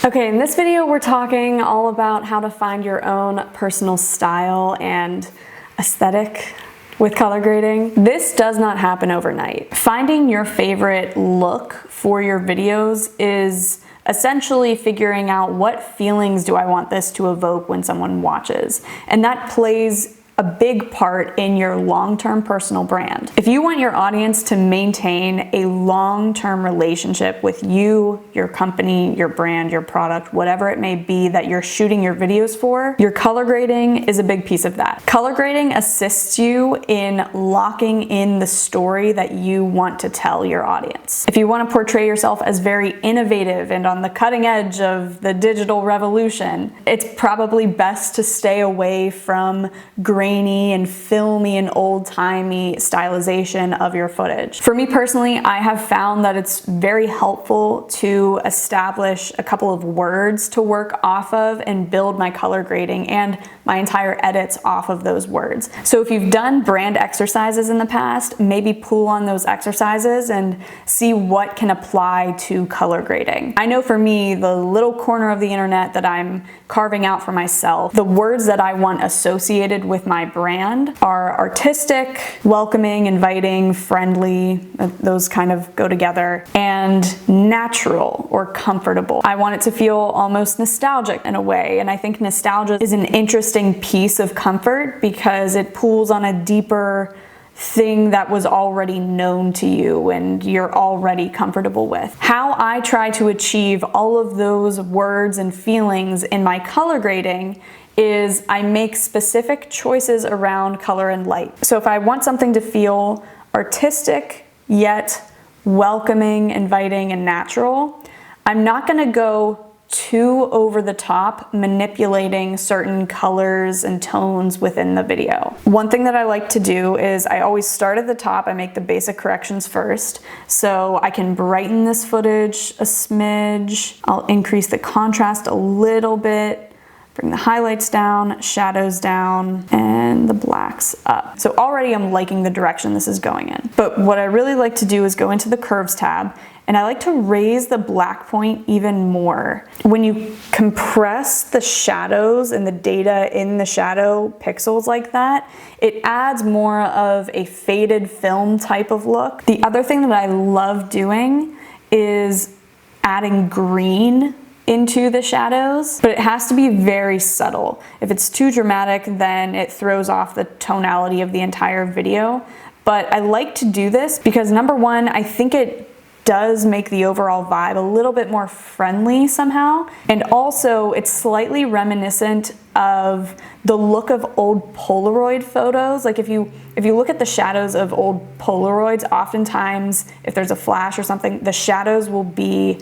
Okay, in this video we're talking all about how to find your own personal style and aesthetic with color grading. This does not happen overnight. Finding your favorite look for your videos is essentially figuring out what feelings do I want this to evoke when someone watches. And that plays a big part in your long-term personal brand. If you want your audience to maintain a long-term relationship with you, your company, your brand, your product, whatever it may be that you're shooting your videos for, your color grading is a big piece of that. Color grading assists you in locking in the story that you want to tell your audience. If you want to portray yourself as very innovative and on the cutting edge of the digital revolution, it's probably best to stay away from grainy and filmy and old-timey stylization of your footage. For me personally, I have found that it's very helpful to establish a couple of words to work off of and build my color grading and my entire edits off of those words. So if you've done brand exercises in the past, maybe pull on those exercises and see what can apply to color grading. I know for me, the little corner of the internet that I'm carving out for myself, the words that I want associated with my brand are artistic, welcoming, inviting, friendly, those kind of go together, and natural or comfortable. I want it to feel almost nostalgic in a way, and I think nostalgia is an interesting piece of comfort because it pulls on a deeper thing that was already known to you and you're already comfortable with. How I try to achieve all of those words and feelings in my color grading is I make specific choices around color and light. So if I want something to feel artistic yet welcoming, inviting, and natural, I'm not going to go too over the top manipulating certain colors and tones within the video. One thing that I like to do is I always start at the top. I make the basic corrections first. So I can brighten this footage a smidge. I'll increase the contrast a little bit, bring the highlights down, shadows down, and the blacks up. So already I'm liking the direction this is going in. But what I really like to do is go into the curves tab, and I like to raise the black point even more. When you compress the shadows and the data in the shadow pixels like that, it adds more of a faded film type of look. The other thing that I love doing is adding green into the shadows, but it has to be very subtle. If it's too dramatic, then it throws off the tonality of the entire video. But I like to do this because number one, I think it does make the overall vibe a little bit more friendly somehow. And also it's slightly reminiscent of the look of old Polaroid photos. Like if you look at the shadows of old Polaroids, oftentimes if there's a flash or something, the shadows will be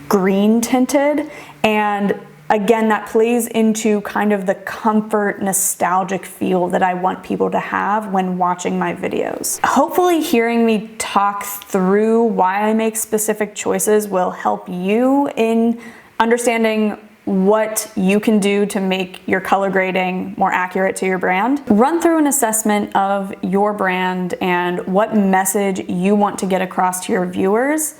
green tinted, and again, that plays into kind of the comfort, nostalgic feel that I want people to have when watching my videos. Hopefully hearing me talk through why I make specific choices will help you in understanding what you can do to make your color grading more accurate to your brand. Run through an assessment of your brand and what message you want to get across to your viewers.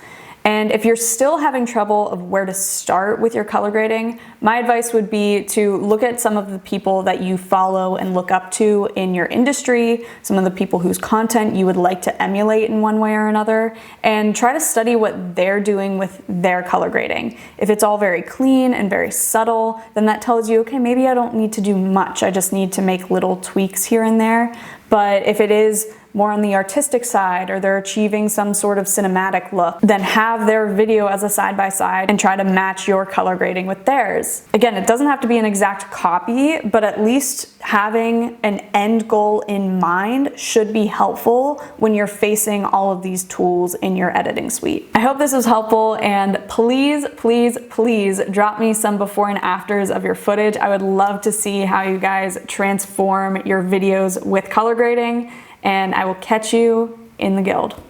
And if you're still having trouble of where to start with your color grading, my advice would be to look at some of the people that you follow and look up to in your industry, some of the people whose content you would like to emulate in one way or another, and try to study what they're doing with their color grading. If it's all very clean and very subtle, then that tells you, okay, maybe I don't need to do much. I just need to make little tweaks here and there. But if it is more on the artistic side, or they're achieving some sort of cinematic look, then have their video as a side-by-side and try to match your color grading with theirs. Again, it doesn't have to be an exact copy, but at least having an end goal in mind should be helpful when you're facing all of these tools in your editing suite. I hope this was helpful, and please, please, please drop me some before and afters of your footage. I would love to see how you guys transform your videos with color grading, and I will catch you in the guild.